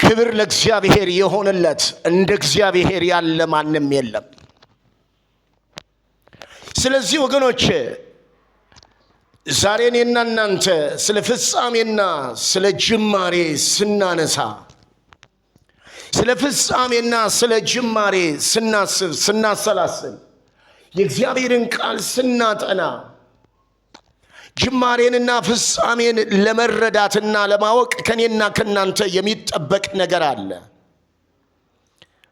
ክብር ለእግዚአብሔር ይሁንለት። እንደ እግዚአብሔር ያለ ማንም የለም። ስለዚህ ወገኖች ዛሬ እኔና እናንተ ስለ ፍጻሜና ስለ ጅማሬ ስናነሳ፣ ስለ ፍጻሜና ስለ ጅማሬ ስናስብ፣ ስናሰላስል፣ የእግዚአብሔርን ቃል ስናጠና ጅማሬንና ፍጻሜን ለመረዳትና ለማወቅ ከኔና ከናንተ የሚጠበቅ ነገር አለ።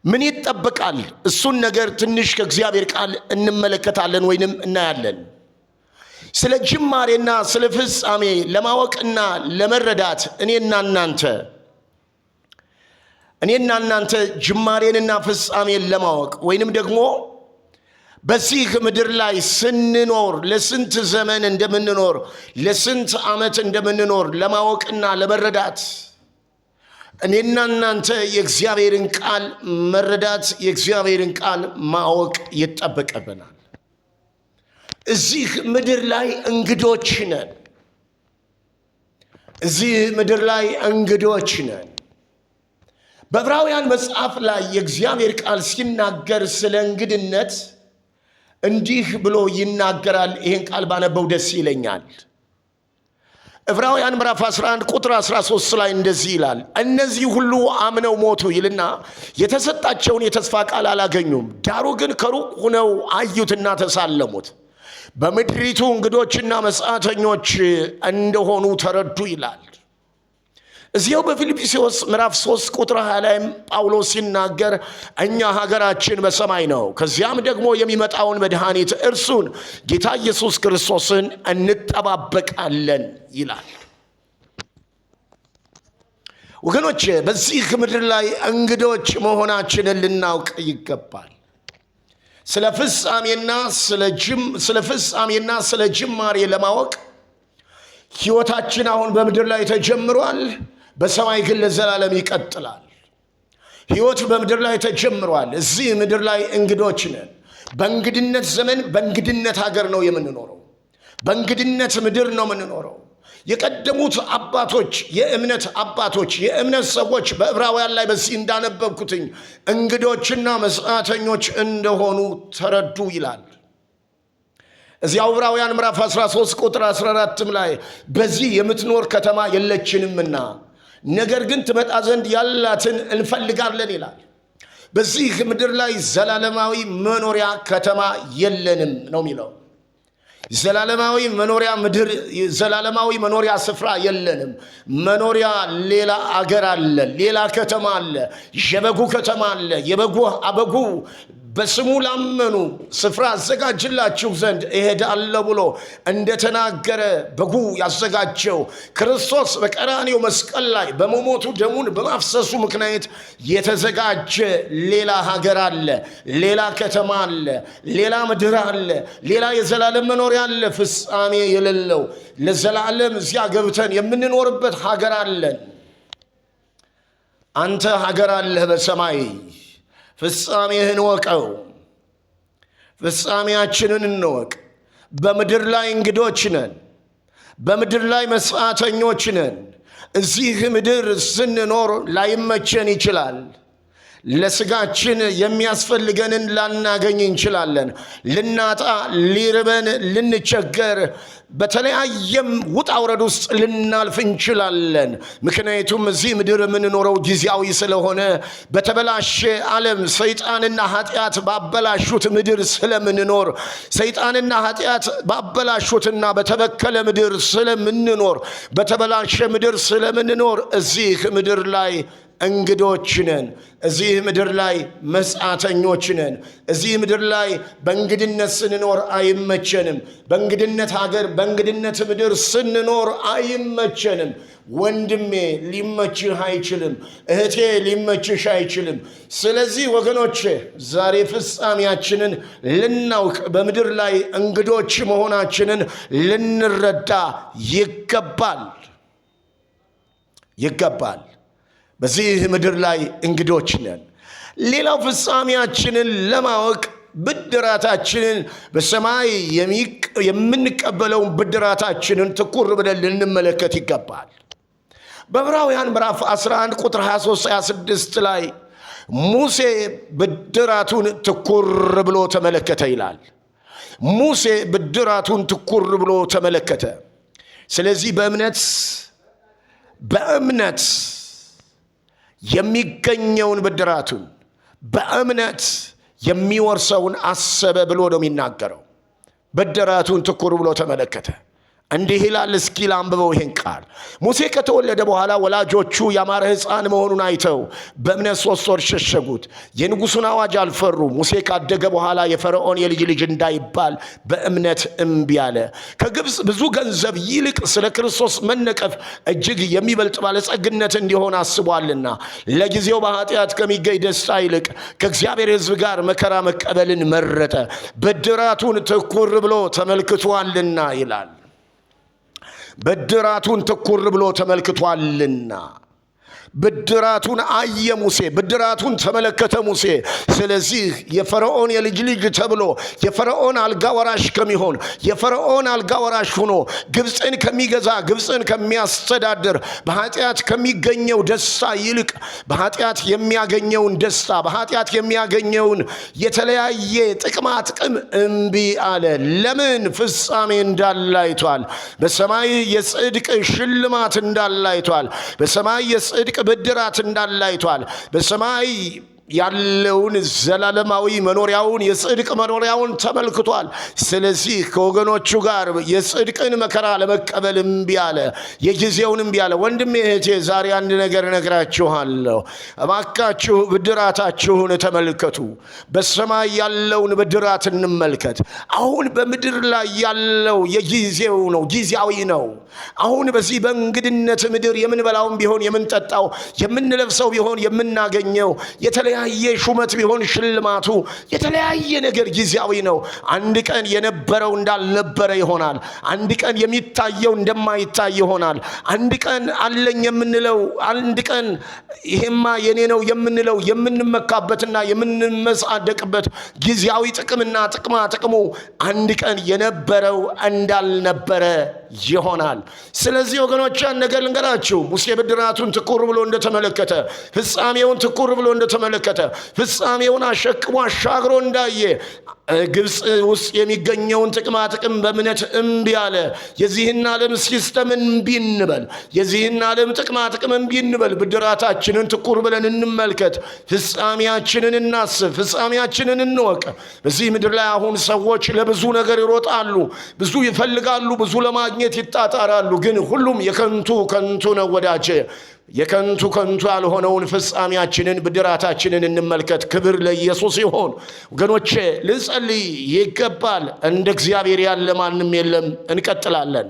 ምን ይጠበቃል? እሱን ነገር ትንሽ ከእግዚአብሔር ቃል እንመለከታለን ወይንም እናያለን። ስለ ጅማሬና ስለ ፍጻሜ ለማወቅና ለመረዳት እኔና እናንተ ጅማሬንና ፍጻሜን ለማወቅ ወይንም ደግሞ በዚህ ምድር ላይ ስንኖር ለስንት ዘመን እንደምንኖር ለስንት ዓመት እንደምንኖር ለማወቅና ለመረዳት እኔና እናንተ የእግዚአብሔርን ቃል መረዳት፣ የእግዚአብሔርን ቃል ማወቅ ይጠበቅብናል። እዚህ ምድር ላይ እንግዶች ነን። እዚህ ምድር ላይ እንግዶች ነን። በዕብራውያን መጽሐፍ ላይ የእግዚአብሔር ቃል ሲናገር ስለ እንግድነት እንዲህ ብሎ ይናገራል። ይህን ቃል ባነበው ደስ ይለኛል። ዕብራውያን ምዕራፍ 11 ቁጥር 13 ላይ እንደዚህ ይላል፣ እነዚህ ሁሉ አምነው ሞቱ ይልና የተሰጣቸውን የተስፋ ቃል አላገኙም፣ ዳሩ ግን ከሩቅ ሆነው አዩትና ተሳለሙት፣ በምድሪቱ እንግዶችና መጻተኞች እንደሆኑ ተረዱ ይላል። እዚያው በፊልጵስዩስ ምዕራፍ 3 ቁጥር 20 ላይም ጳውሎስ ሲናገር እኛ ሀገራችን በሰማይ ነው፣ ከዚያም ደግሞ የሚመጣውን መድኃኒት እርሱን ጌታ ኢየሱስ ክርስቶስን እንጠባበቃለን ይላል። ወገኖች በዚህ ምድር ላይ እንግዶች መሆናችንን ልናውቅ ይገባል። ስለ ፍጻሜና ስለ ጅማሬ ለማወቅ ሕይወታችን አሁን በምድር ላይ ተጀምሯል፣ በሰማይ ግን ለዘላለም ይቀጥላል። ሕይወት በምድር ላይ ተጀምሯል። እዚህ ምድር ላይ እንግዶች ነን። በእንግድነት ዘመን በእንግድነት ሀገር ነው የምንኖረው። በእንግድነት ምድር ነው የምንኖረው። የቀደሙት አባቶች፣ የእምነት ሰዎች በዕብራውያን ላይ በዚህ እንዳነበብኩትኝ እንግዶችና መጻተኞች እንደሆኑ ተረዱ ይላል። እዚያው ዕብራውያን ምዕራፍ 13 ቁጥር 14 ላይ በዚህ የምትኖር ከተማ የለችንምና ነገር ግን ትመጣ ዘንድ ያላትን እንፈልጋለን ይላል። በዚህ ምድር ላይ ዘላለማዊ መኖሪያ ከተማ የለንም ነው የሚለው። ዘላለማዊ መኖሪያ ምድር፣ ዘላለማዊ መኖሪያ ስፍራ የለንም። መኖሪያ ሌላ አገር አለ፣ ሌላ ከተማ አለ፣ የበጉ ከተማ አለ። አበጉ በስሙ ላመኑ ስፍራ አዘጋጅላችሁ ዘንድ እሄዳለሁ ብሎ እንደተናገረ በጉ ያዘጋጀው ክርስቶስ በቀራንዮ መስቀል ላይ በመሞቱ ደሙን በማፍሰሱ ምክንያት የተዘጋጀ ሌላ ሀገር አለ፣ ሌላ ከተማ አለ፣ ሌላ ምድር አለ፣ ሌላ የዘላለም መኖሪያ አለ፣ ፍጻሜ የሌለው ለዘላለም እዚያ ገብተን የምንኖርበት ሀገር አለን። አንተ ሀገር አለህ በሰማይ። ፍጻሜህን ወቀው። ፍጻሜያችንን እንወቅ። በምድር ላይ እንግዶች ነን። በምድር ላይ መጻተኞች ነን። እዚህ ምድር ስንኖር ላይመቸን ይችላል። ለስጋችን የሚያስፈልገንን ላናገኝ እንችላለን። ልናጣ፣ ሊርበን፣ ልንቸገር፣ በተለያየም ውጣ ውረድ ውስጥ ልናልፍ እንችላለን። ምክንያቱም እዚህ ምድር የምንኖረው ጊዜያዊ ስለሆነ በተበላሸ ዓለም ሰይጣንና ኃጢአት ባበላሹት ምድር ስለምንኖር፣ ሰይጣንና ኃጢአት ባበላሹትና በተበከለ ምድር ስለምንኖር፣ በተበላሸ ምድር ስለምንኖር እዚህ ምድር ላይ እንግዶች ነን። እዚህ ምድር ላይ መጻተኞች ነን። እዚህ ምድር ላይ በእንግድነት ስንኖር አይመቸንም። በእንግድነት ሀገር፣ በእንግድነት ምድር ስንኖር አይመቸንም። ወንድሜ ሊመችህ አይችልም። እህቴ ሊመችሽ አይችልም። ስለዚህ ወገኖቼ ዛሬ ፍጻሜያችንን ልናውቅ፣ በምድር ላይ እንግዶች መሆናችንን ልንረዳ ይገባል። በዚህ ምድር ላይ እንግዶች ነን። ሌላው ፍጻሜያችንን ለማወቅ ብድራታችንን በሰማይ የምንቀበለውን ብድራታችንን ትኩር ብለን ልንመለከት ይገባል። በዕብራውያን ምዕራፍ 11 ቁጥር 23-26 ላይ ሙሴ ብድራቱን ትኩር ብሎ ተመለከተ ይላል። ሙሴ ብድራቱን ትኩር ብሎ ተመለከተ። ስለዚህ በእምነት የሚገኘውን ብድራቱን በእምነት የሚወርሰውን አሰበ ብሎ ነው የሚናገረው። ብድራቱን ትኩር ብሎ ተመለከተ። እንዲህ ይላል። እስኪ ላንብበው ይሄን ቃል። ሙሴ ከተወለደ በኋላ ወላጆቹ ያማረ ሕፃን መሆኑን አይተው በእምነት 3 ወር ሸሸጉት። የንጉሡን አዋጅ አልፈሩ። ሙሴ ካደገ በኋላ የፈርዖን የልጅ ልጅ እንዳይባል በእምነት እምቢ አለ። ከግብፅ ብዙ ገንዘብ ይልቅ ስለ ክርስቶስ መነቀፍ እጅግ የሚበልጥ ባለጸግነት እንዲሆን አስቧልና ለጊዜው በኃጢአት ከሚገኝ ደስታ ይልቅ ከእግዚአብሔር ሕዝብ ጋር መከራ መቀበልን መረጠ። ብድራቱን ትኩር ብሎ ተመልክቷልና ይላል። ብድራቱን ትኩር ብሎ ተመልክቷልና ብድራቱን አየ ሙሴ፣ ብድራቱን ተመለከተ ሙሴ። ስለዚህ የፈርዖን የልጅ ልጅ ተብሎ የፈርዖን አልጋ ወራሽ ከሚሆን የፈርዖን አልጋ ወራሽ ሆኖ ግብፅን ከሚገዛ ግብፅን ከሚያስተዳድር በኃጢአት ከሚገኘው ደስታ ይልቅ በኃጢአት የሚያገኘውን ደስታ በኃጢአት የሚያገኘውን የተለያየ ጥቅማ ጥቅም እምቢ አለ። ለምን? ፍጻሜ እንዳላይቷል። በሰማይ የጽድቅ ሽልማት እንዳላይቷል። በሰማይ የጽድቅ ብድራት እንዳላይቷል። በሰማይ ያለውን ዘላለማዊ መኖሪያውን የጽድቅ መኖሪያውን ተመልክቷል። ስለዚህ ከወገኖቹ ጋር የጽድቅን መከራ ለመቀበል እምቢ አለ። የጊዜውን እምቢ አለ። ወንድሜ እህቴ፣ ዛሬ አንድ ነገር እነግራችኋለሁ። እባካችሁ ብድራታችሁን ተመልከቱ። በሰማይ ያለውን ብድራት እንመልከት። አሁን በምድር ላይ ያለው የጊዜው ነው፣ ጊዜያዊ ነው። አሁን በዚህ በእንግድነት ምድር የምንበላውን ቢሆን የምንጠጣው፣ የምንለብሰው ቢሆን የምናገኘው፣ የተለያየ ሹመት ቢሆን ሽልማቱ፣ የተለያየ ነገር ጊዜያዊ ነው። አንድ ቀን የነበረው እንዳልነበረ ይሆናል። አንድ ቀን የሚታየው እንደማይታይ ይሆናል። አንድ ቀን አለኝ የምንለው፣ አንድ ቀን ይሄማ የኔ ነው የምንለው የምንመካበትና የምንመጻደቅበት ጊዜያዊ ጥቅምና ጥቅማ ጥቅሙ አንድ ቀን የነበረው እንዳልነበረ ይሆናል። ስለዚህ ወገኖች አንድ ነገር ልንገራችሁ። ሙሴ ብድራቱን ትኩር ብሎ እንደተመለከተ፣ ፍጻሜውን ትኩር ብሎ እንደተመለከተ፣ ፍጻሜውን አሸክሞ አሻግሮ እንዳየ ግብፅ ውስጥ የሚገኘውን ጥቅማ ጥቅም በእምነት እምቢ አለ። የዚህን ዓለም ሲስተም እምቢ እንበል። የዚህን ዓለም ጥቅማ ጥቅም እምቢ እንበል። ብድራታችንን ትኩር ብለን እንመልከት። ፍጻሜያችንን እናስብ። ፍጻሜያችንን እንወቅ። በዚህ ምድር ላይ አሁን ሰዎች ለብዙ ነገር ይሮጣሉ፣ ብዙ ይፈልጋሉ፣ ብዙ ለማግኘት ይጣጣራሉ። ግን ሁሉም የከንቱ ከንቱ ነው ወዳጄ። የከንቱ ከንቱ ያልሆነውን ፍጻሜያችንን ብድራታችንን እንመልከት። ክብር ለኢየሱስ ይሁን። ወገኖቼ ልንጸልይ ይገባል። እንደ እግዚአብሔር ያለ ማንም የለም። እንቀጥላለን።